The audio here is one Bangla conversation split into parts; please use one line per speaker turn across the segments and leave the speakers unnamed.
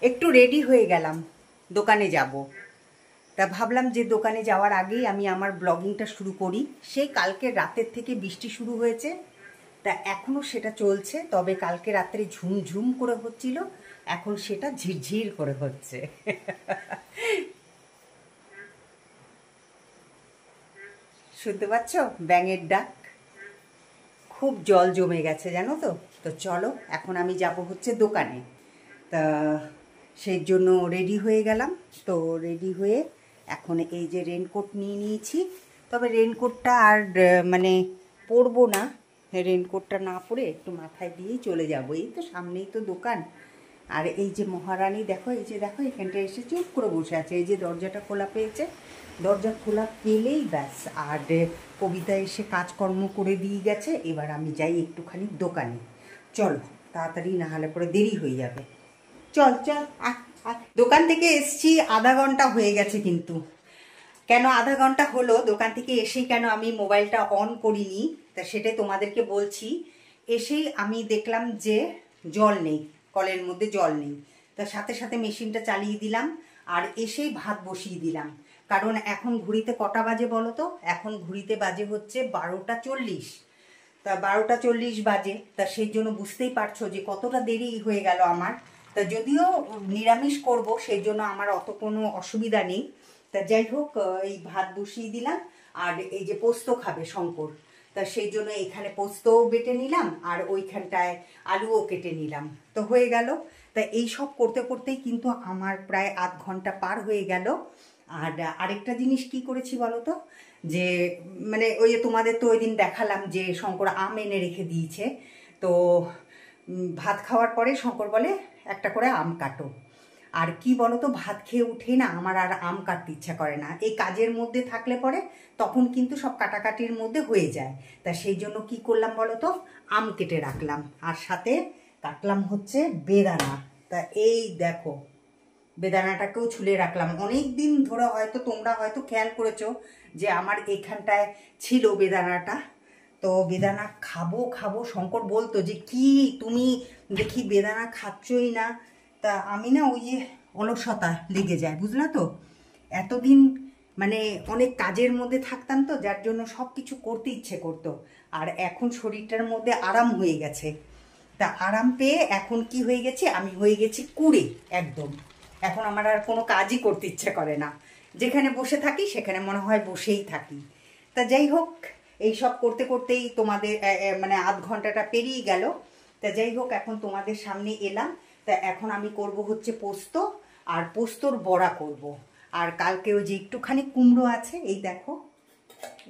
একটু রেডি হয়ে গেলাম, দোকানে যাব। তা ভাবলাম যে দোকানে যাওয়ার আগেই আমি আমার ব্লগিংটা শুরু করি। সেই কালকে রাতের থেকে বৃষ্টি শুরু হয়েছে, তা এখনও সেটা চলছে। তবে কালকে রাত্রে ঝুমঝুম করে হচ্ছিল, এখন সেটা ঝিরঝির করে হচ্ছে। শুনতে পাচ্ছ ব্যাঙের ডাক? খুব জল জমে গেছে জানো তো। তো চলো এখন আমি যাব হচ্ছে দোকানে। তা সেই জন্য রেডি হয়ে গেলাম। তো রেডি হয়ে এখন এই যে রেনকোট নিয়ে নিয়েছি। তবে রেনকোটটা আর মানে পরবো না, রেনকোটটা না পরে একটু মাথায় দিয়েই চলে যাব। এই তো সামনেই তো দোকান। আর এই যে মহারানী দেখো, এই যে দেখো এখানটা এসে চুপ করে বসে আছে। এই যে দরজাটা খোলা পেয়েছে, দরজা খোলা পেলেই ব্যাস। আর কবিতা এসে কাজকর্ম করে দিয়ে গেছে। এবার আমি যাই একটুখানি দোকানে। চলো তাড়াতাড়ি, না হলে পরে দেরি হয়ে যাবে। চল চল দোকান থেকে এসছি, আধা ঘন্টা হয়ে গেছে। কিন্তু কেন আধা ঘন্টা হলো, দোকান থেকে এসেই কেন আমি মোবাইলটা অন করিনি তা সেটাই তোমাদেরকে বলছি। এসেই আমি দেখলাম যে জল নেই, কলের মধ্যে জল নেই। তার সাথে সাথে মেশিনটা চালিয়ে দিলাম আর এসেই ভাত বসিয়ে দিলাম। কারণ এখন ঘড়িতে কটা বাজে বলো তো? এখন ঘড়িতে বাজে হচ্ছে 12টা 40। তা 12টা 40 বাজে। তা সেই জন্য বুঝতেই পারছো যে কতটা দেরি হয়ে গেল আমার। তা যদিও নিরামিষ করব, সেই জন্য আমার অত কোনো অসুবিধা নেই। তা যাই হোক, এই ভাত বসিয়ে দিলাম। আর এই যে পোস্ত খাবে শঙ্কর, তা সেই জন্য এখানে পোস্তও বেটে নিলাম আর ওইখানটায় আলুও কেটে নিলাম। তো হয়ে গেল। তা এই সব করতে করতেই কিন্তু আমার প্রায় আধ ঘন্টা পার হয়ে গেল। আর আরেকটা জিনিস কি করেছি বলো তো, যে মানে ওই যে তোমাদের তো ওই দিন দেখালাম যে শঙ্কর আম এনে রেখে দিয়েছে। তো ভাত খাওয়ার পরে শঙ্কর বলে একটা করে আম কাটো। আর কি বলো তো, ভাত খেয়ে উঠে না আমার আর আম কাটতে ইচ্ছা করে না। এই কাজের মধ্যে থাকলে পরে তখন কিন্তু সব কাটাকাটির মধ্যে হয়ে যায়। তা সেই জন্য কি করলাম বলো তো, আম কেটে রাখলাম আর সাথে কাটলাম হচ্ছে বেদানা। তা এই দেখো বেদানাটাকেও ছুলে রাখলাম। অনেক দিন ধরে হয়তো তোমরা হয়তো খেয়াল করেছো যে আমার এখানটায় ছিল বেদানাটা। তো বেদানা খাবো খাবো শঙ্কর বলতো যে কি তুমি দেখি বেদানা খাচ্ছই না। তা আমি না ওই যে অলসতা লেগে যায়, বুঝলা তো। এতদিন মানে অনেক কাজের মধ্যে থাকতাম তো, যার জন্য সব কিছু করতে ইচ্ছে করতো। আর এখন শরীরটার মধ্যে আরাম হয়ে গেছে। তা আরাম পেয়ে এখন কি হয়ে গেছে, আমি হয়ে গেছি কুড়ে একদম। এখন আমার আর কোনো কাজই করতে ইচ্ছে করে না। যেখানে বসে থাকি সেখানে মনে হয় বসেই থাকি। তা যাই হোক, এই সব করতে করতেই তোমাদের মানে আধ ঘন্টাটা পেরিয়ে গেল। তা যাই হোক, এখন তোমাদের সামনে এলাম। তা এখন আমি করব হচ্ছে পোস্ত, আর পোস্তর বড়া করব। আর কালকে ওই যে একটুখানি কুমড়ো আছে, এই দেখো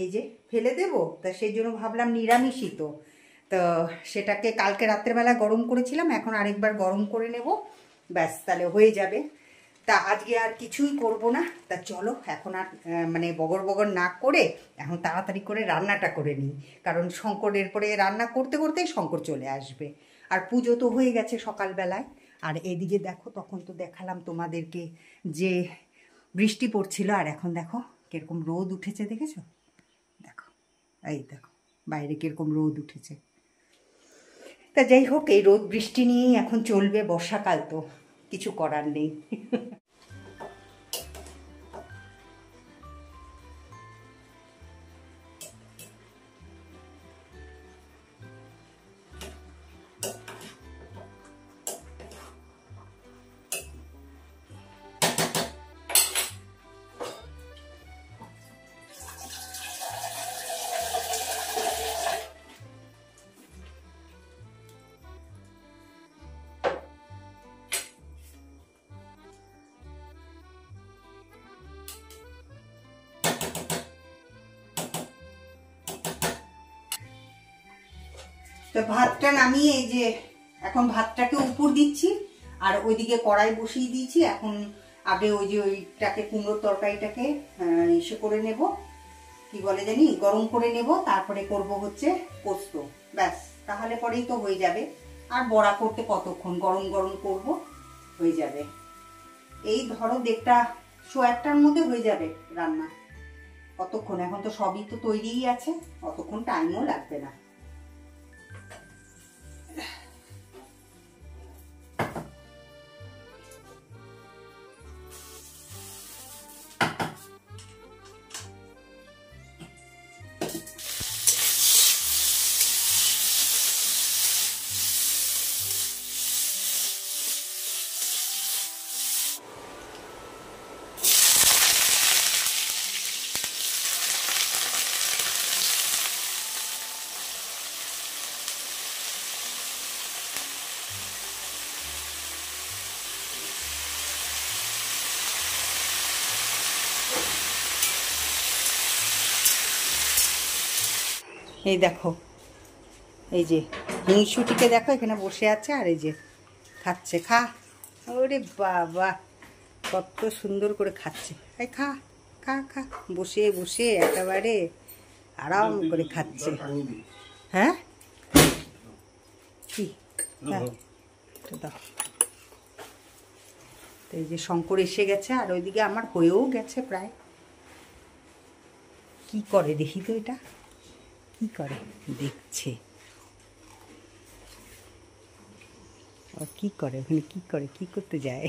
এই যে ফেলে দেব। তা সেই জন্য ভাবলাম নিরামিষই তো, তো সেটাকে কালকে রাত্রেবেলা গরম করেছিলাম, এখন আরেকবার গরম করে নেব, ব্যাস তাহলে হয়ে যাবে। তা আজকে আর কিছুই করব না। তা চলো এখন আর মানে বগর বগর না করে এখন তাড়াতাড়ি করে রান্নাটা করে নিই। কারণ শঙ্করের পরে রান্না করতে করতেই শঙ্কর চলে আসবে। আর পুজো তো হয়ে গেছে সকালবেলায়। আর এদিকে দেখো, তখন তো দেখালাম তোমাদেরকে যে বৃষ্টি পড়ছিল, আর এখন দেখো কিরকম রোদ উঠেছে, দেখেছো? দেখো, এই দেখো বাইরে কিরকম রোদ উঠেছে। তা যাই হোক, এই রোদ বৃষ্টি নিয়েই এখন চলবে, বর্ষাকাল তো কিছু করার নেই। তো ভাতটা নামিয়ে এই যে এখন ভাতটাকে উপর দিচ্ছি, আর ওইদিকে কড়াই বসিয়ে দিয়েছি। এখন আগে ওই যে ওইটাকে কুমড়োর তরকারিটাকে ইসে করে নেব, কি বলে জানি, গরম করে নেব, তারপরে করব হচ্ছে পোস্ত। ব্যাস তাহলে পরেই তো হয়ে যাবে। আর বড়া করতে কতক্ষণ, গরম গরম করব, হয়ে যাবে। এই ধরো 1:30-1:00টার মধ্যে হয়ে যাবে রান্না। কতক্ষণ, এখন তো সবই তো তৈরিই আছে, অতক্ষণ টাইমও লাগবে না। এই দেখো, এই যে হিংসুটিকে দেখো এখানে বসে আছে, আর এই যে খাচ্ছে। খা, ওরে বাবা কত সুন্দর করে খাচ্ছে। এই খা খা খা, বসে বসে একেবারে আরাম করে খাচ্ছে। হ্যাঁ কি, হ্যাঁ দাও। তো এই যে শঙ্কর এসে গেছে, আর ওইদিকে আমার হয়েও গেছে প্রায়। কি করে দেখি তো, এটা কি করে দেখছে, কি করে ওখানে, কি করে, কি করতে যায়।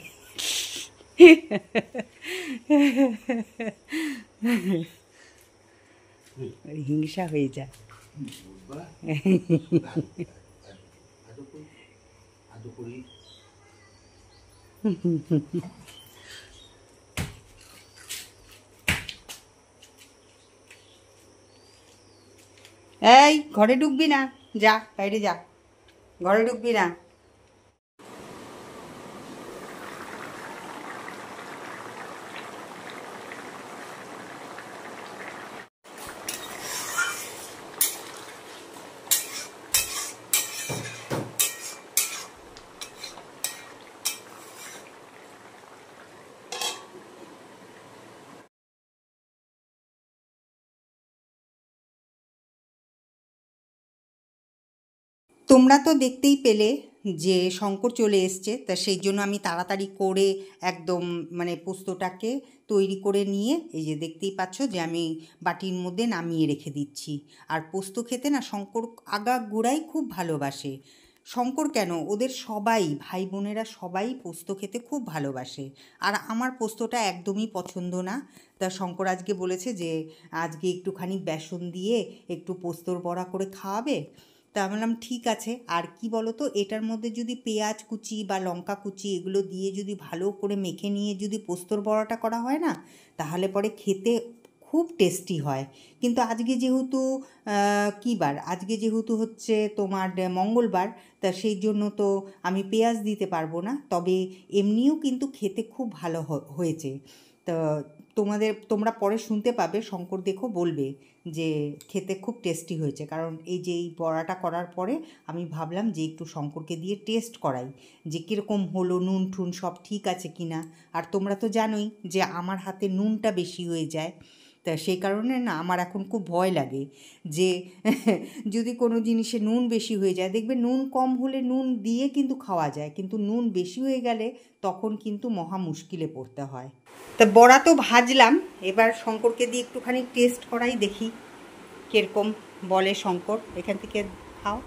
হিংসা হয়ে যায়। এই ঘরে ঢুকবি না, যা বাইরে যা, ঘরে ঢুকবি না। তোমরা তো দেখতেই পেলে যে শঙ্কর চলে এসছে, তা সেই জন্য আমি তাড়াতাড়ি করে একদম মানে পোস্তটাকে তৈরি করে নিয়ে এই যে দেখতেই পাচ্ছ যে আমি বাটির মধ্যে নামিয়ে রেখে দিচ্ছি। আর পোস্ত খেতে না শঙ্কর আগাগোড়াই খুব ভালোবাসে। শঙ্কর কেন, ওদের সবাই ভাই বোনেরা সবাই পোস্ত খেতে খুব ভালোবাসে। আর আমার পোস্তটা একদমই পছন্দ না। তা শঙ্কর আজকে বলেছে যে আজকে একটুখানি বেসন দিয়ে একটু পোস্তর বড়া করে খাওয়াবে। তা আমি বললাম ঠিক আছে। আর কি বলো তো, এটার মধ্যে যদি পেঁয়াজ কুচি বা লঙ্কা কুচি এগুলো দিয়ে যদি ভালো করে মেখে নিয়ে যদি পোস্তর বড়াটা করা হয় না, তাহলে পরে খেতে খুব টেস্টি হয়। কিন্তু আজকে যেহেতু কী বার, আজকে যেহেতু হচ্ছে তোমার মঙ্গলবার, তা সেই জন্য তো আমি পেঁয়াজ দিতে পারবো না। তবে এমনিও কিন্তু খেতে খুব ভালো হয়েছে। তো তোমরা পরে শুনতে পাবে, শঙ্কর দেখো বলবে যে খেতে খুব টেস্টি হয়েছে। কারণ এই যে এই বড়াটা করার পরে আমি ভাবলাম যে একটু শঙ্করকে দিয়ে টেস্ট করাই যে কীরকম হলো, নুন ঠুন সব ঠিক আছে কি না। আর তোমরা তো জানোই যে আমার হাতে নুনটা বেশি হয়ে যায়। তা সেই কারণে না আমার এখন খুব ভয় লাগে যে যদি কোনো জিনিসে নুন বেশি হয়ে যায়, দেখবে নুন কম হলে নুন দিয়ে কিন্তু খাওয়া যায়, কিন্তু নুন বেশি হয়ে গেলে তখন কিন্তু মহা মুশকিলে পড়তে হয়। তা বড়া তো ভাজলাম, এবার শঙ্করকে দিয়ে একটুখানি টেস্ট করাই, দেখি কীরকম বলে শঙ্কর। এখান থেকে খাও।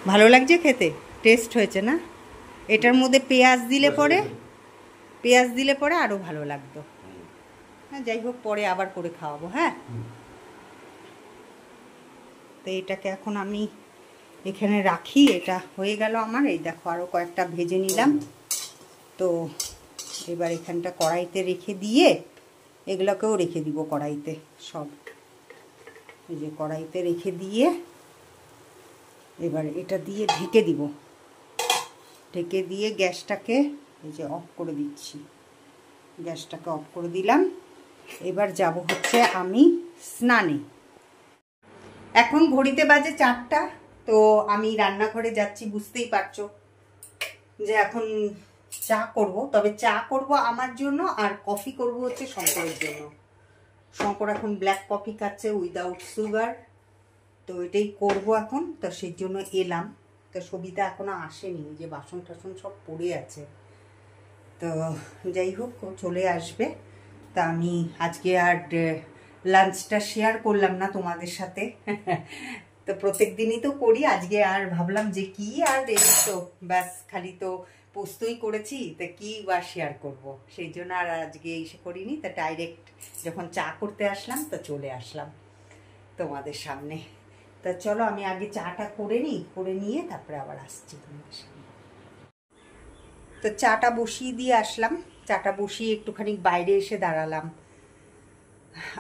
ভালো লাগছে খেতে, টেস্ট হয়েছে না? এটার মধ্যে পেঁয়াজ দিলে পরে আরও ভালো লাগতো। হ্যাঁ যাই হোক, পরে আবার করে খাওয়াবো। হ্যাঁ, তো এটাকে এখন আমি এখানে রাখি। এটা হয়ে গেল আমার। এই দেখো আরও কয়েকটা ভেজে নিলাম। তো এবার এখানটা কড়াইতে রেখে দিয়ে এগুলোকেও রেখে দিব কড়াইতে সব। এই যে কড়াইতে রেখে দিয়ে এবার এটা দিয়ে ঢেকে দিব। ঢেকে দিয়ে গ্যাসটাকে এই যে অফ করে দিচ্ছি। গ্যাসটাকে অফ করে দিলাম। এবার যাব হচ্ছে আমি স্নানে। এখন ঘড়িতে বাজে 4টা। তো আমি রান্নাঘরে যাচ্ছি, বুঝতেই পারছো যে এখন চা করব। তবে চা করব আমার জন্য, আর কফি করব হচ্ছে শঙ্করের জন্য। শঙ্কর এখন ব্ল্যাক কফি খাচ্ছে উইদাউট সুগার, তো এটাই করব এখন। তো সেই জন্য এলাম। তো সবিতা এখনো আসেনি, যে বাসন টাসন সব পড়ে আছে। তো যাই হোক, চলে আসবে। তা আমি আজকে আর লাঞ্চটা শেয়ার করলাম না তোমাদের সাথে। তো প্রত্যেক দিনই তো করি, আজকে আর ভাবলাম যে কি আর এই তো ব্যাস খালি তো পোস্তই করেছি, তা কি বা শেয়ার করব। সেই জন্য আর আজকে এসে করিনি। তা ডাইরেক্ট যখন চা করতে আসলাম তো চলে আসলাম তোমাদের সামনে। তা চলো আমি আগে চাটা করে নিই, করে নিয়ে তারপরে আবার আসছি তোমাদের সামনে। তো চাটা বসিয়ে দিয়ে আসলাম। চাটা বসিয়ে একটুখানি বাইরে এসে দাঁড়ালাম।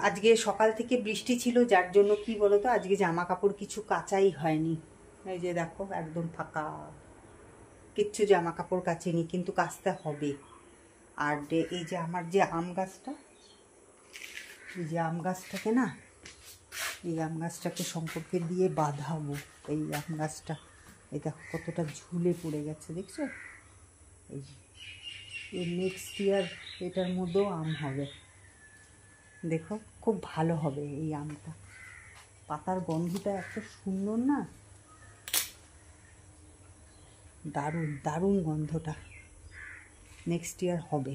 আজকে সকাল থেকে বৃষ্টি ছিল, যার জন্য কি বলতো আজকে জামা কাপড় কিছু কাচাই হয়নি। এই যে দেখো একদম ফাঁকা, কিচ্ছু জামা কাপড় কাচিনি, কিন্তু কাচতে হবে। আর এই যে আমার যে আম গাছটা, এই যে আম গাছটাকে না, এই আম গাছটাকে শঙ্করকে দিয়ে বাঁধাবো। এই আম গাছটা এই দেখো কতটা ঝুলে পড়ে গেছে, দেখছো? এই নেক্সট ইয়ার এটার মধ্যেও আম হবে, দেখো খুব ভালো হবে এই আমটা। পাতার গন্ধটা এত সুন্দর না, দারুণ দারুণ গন্ধটা। নেক্সট ইয়ার হবে।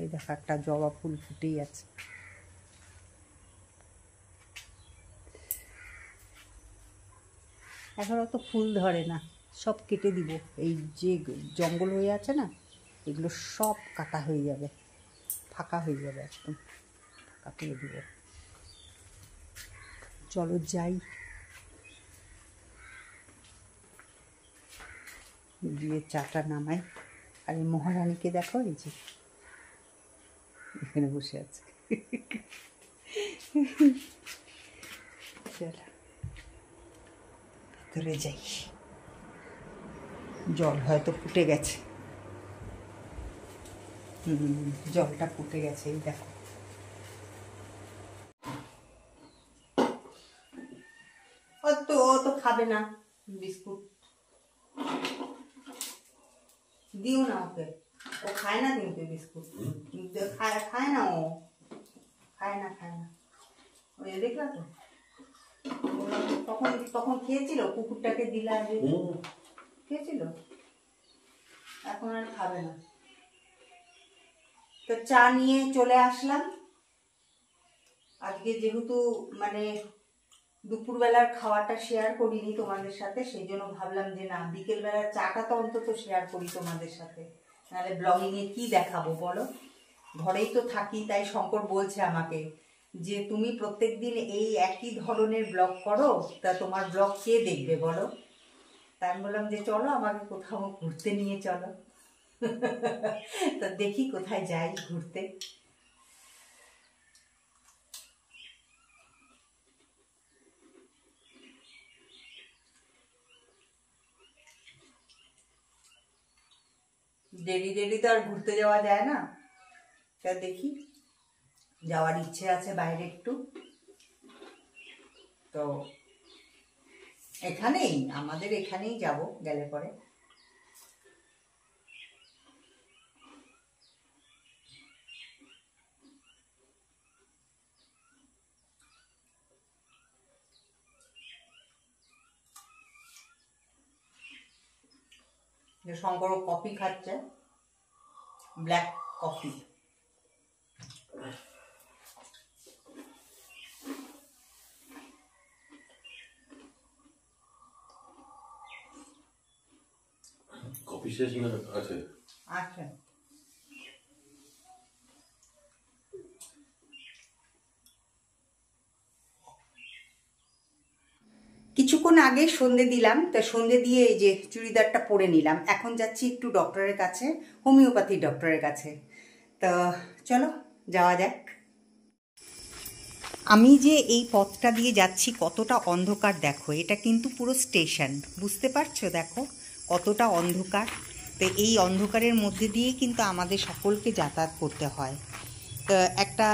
এই দেখো একটা জবা ফুল ফুটেই আছে। এখন অত ফুল ধরে না, সব কেটে দিব। এই যে জঙ্গল হয়ে আছে না, এগুলো সব কাটা হয়ে যাবে, ফাঁকা হয়ে যাবে, একদম ফাঁকা করে দিব। চলো যাই, দিয়ে চাটা নামাই। আর এই মহারানীকে দেখো, এই যে এখানে বসে আছে। চলো ভিতরে যাই, জল হয়তো ফুটে গেছে। জলটা ফুটে গেছে, এই দেখো। ও তো খাবে না বিস্কুট, দিও না ওকে, ও খায় না কিন্তু বিস্কুট, খায় না, ও খায় না। ওই দেখলা তো, তখন তখন খেয়েছিল, কুকুরটাকে দিলা যে খেয়েছিল, এখন আর খাবে না। তো চা নিয়ে চলে আসলাম। আজকে যেহেতু মানে দুপুরবেলার খাওয়াটা শেয়ার করিনি তোমাদের সাথে, সেই জন্য ভাবলাম যে না, বিকেলবেলার চাটা তো অন্তত শেয়ার করি তোমাদের সাথে, নাহলে ব্লগিংয়ে কি দেখাবো বলো? ঘরেই তো থাকি। তাই শঙ্কর বলছে আমাকে যে তুমি প্রত্যেকদিন এই একই ধরনের ব্লগ করো, তা তোমার ব্লগ কে দেখবে বলো? তাই আমি বললাম যে চলো আমাকে কোথাও ঘুরতে নিয়ে চলো। তা দেখি কোথায় যাই ঘুরতে। দেরি দেরি তো আর ঘুরতে যাওয়া যায় না, তা দেখি, যাওয়ার ইচ্ছে আছে বাইরে একটু। তো এখানেই, আমাদের এখানেই যাব গেলে পরে। শঙ্কর কফি খাচ্ছে, ব্ল্যাক কফি।
কফি শেষ না আছে?
আচ্ছা, কিছুক্ষণ আগে সন্ধে দিলাম, তা সন্ধে দিয়ে এই যে চুড়িদারটা পরে নিলাম। এখন যাচ্ছি একটু ডক্টরের কাছে, হোমিওপ্যাথি ডক্টরের কাছে। তো চলো যাওয়া যাক। আমি যে এই পথটা দিয়ে যাচ্ছি কতটা অন্ধকার দেখো, এটা কিন্তু পুরো স্টেশন, বুঝতে পারছো? দেখো কতটা অন্ধকার। তো এই অন্ধকারের মধ্যে দিয়ে কিন্তু আমাদের সকলকে যাতায়াত করতে হয়। তো একটা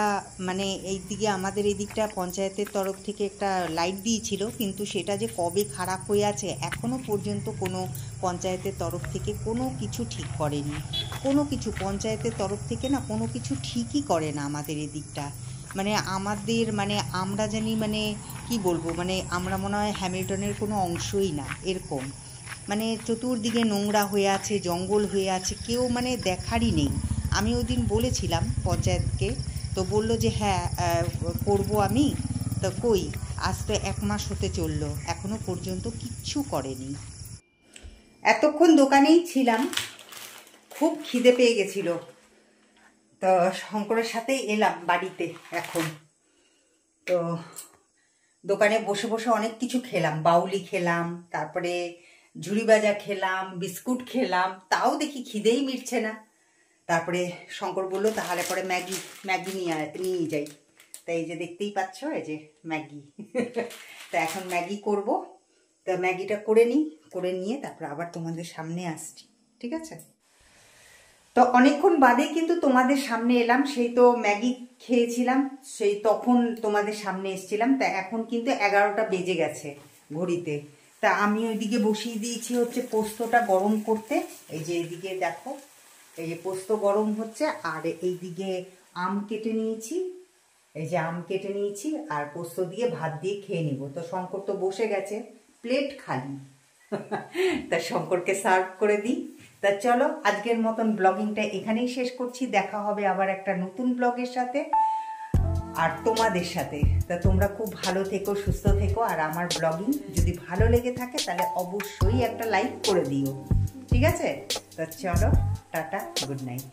মানে এই দিকে আমাদের এই দিকটা পঞ্চায়েতের তরফ থেকে একটা লাইট দিয়েছিল, কিন্তু সেটা যে কবে খারাপ হয়ে আছে এখনও পর্যন্ত কোনো পঞ্চায়েতের তরফ থেকে কোনো কিছু ঠিক করেনি। কোনো কিছু পঞ্চায়েতের তরফ থেকে না কোনো কিছু ঠিকই করে না আমাদের এদিকটা। মানে আমাদের মানে আমরা জানি মানে কি বলবো, মানে আমরা মনে হয় হ্যামিল্টনের কোনো অংশই না এরকম। মানে চতুর্দিকে নোংরা হয়ে আছে, জঙ্গল হয়ে আছে, কেউ মানে দেখারই নেই। আমি ওই দিন বলেছিলাম পঞ্চায়েতকে, তো বললো যে হ্যাঁ করব আমি। তো কই, আজ তো 1 মাস হতে চললো, এখনো পর্যন্ত কিচ্ছু করেনি। এতক্ষণ দোকানেই ছিলাম, খুব খিদে পেয়ে গেছিল, তো শঙ্করের সাথেই এলাম বাড়িতে এখন। তো দোকানে বসে বসে অনেক কিছু খেলাম, বাউলি খেলাম, তারপরে ঝুড়ি ভাজা খেলাম, বিস্কুট খেলাম, তাও দেখি খিদেই মিটছে না। তারপরে শঙ্কর বললো তাহলে পরে ম্যাগি নিয়ে যাই। তাই এই যে দেখতেই পাচ্ছ, এই যে ম্যাগি। তা এখন ম্যাগি করব, তা ম্যাগিটা করে নিই, করে নিয়ে তারপর আবার তোমাদের সামনে আসছি, ঠিক আছে? তো অনেকক্ষণ বাদে কিন্তু তোমাদের সামনে এলাম, সেই তো ম্যাগি খেয়েছিলাম, সেই তখন তোমাদের সামনে এসেছিলাম। তা এখন কিন্তু 11টা বেজে গেছে ঘড়িতে। তা আমি ওইদিকে বসিয়ে দিয়েছি হচ্ছে পোস্তটা গরম করতে। এই যে এইদিকে দেখো, এই যে পোস্ত গরম হচ্ছে, আর এইদিকে আম কেটে নিয়েছি, এই যে আম কেটে নিয়েছি, আর পোস্ত দিয়ে ভাত দিয়ে খেয়ে নিব। তো শঙ্কর তো বসে গেছে, প্লেট খালি। তা শঙ্করকে সার্ভ করে দিই। তা চলো, আজকের মতন ব্লগিংটা এখানেই শেষ করছি। দেখা হবে আবার একটা নতুন ব্লগের সাথে আর তোমাদের সাথে। তা তোমরা খুব ভালো থেকো, সুস্থ থেকো। আর আমার ব্লগিং যদি ভালো লেগে থাকে তাহলে অবশ্যই একটা লাইক করে দিও, ঠিক আছে? তা চলো, টাটা, গুড নাইট।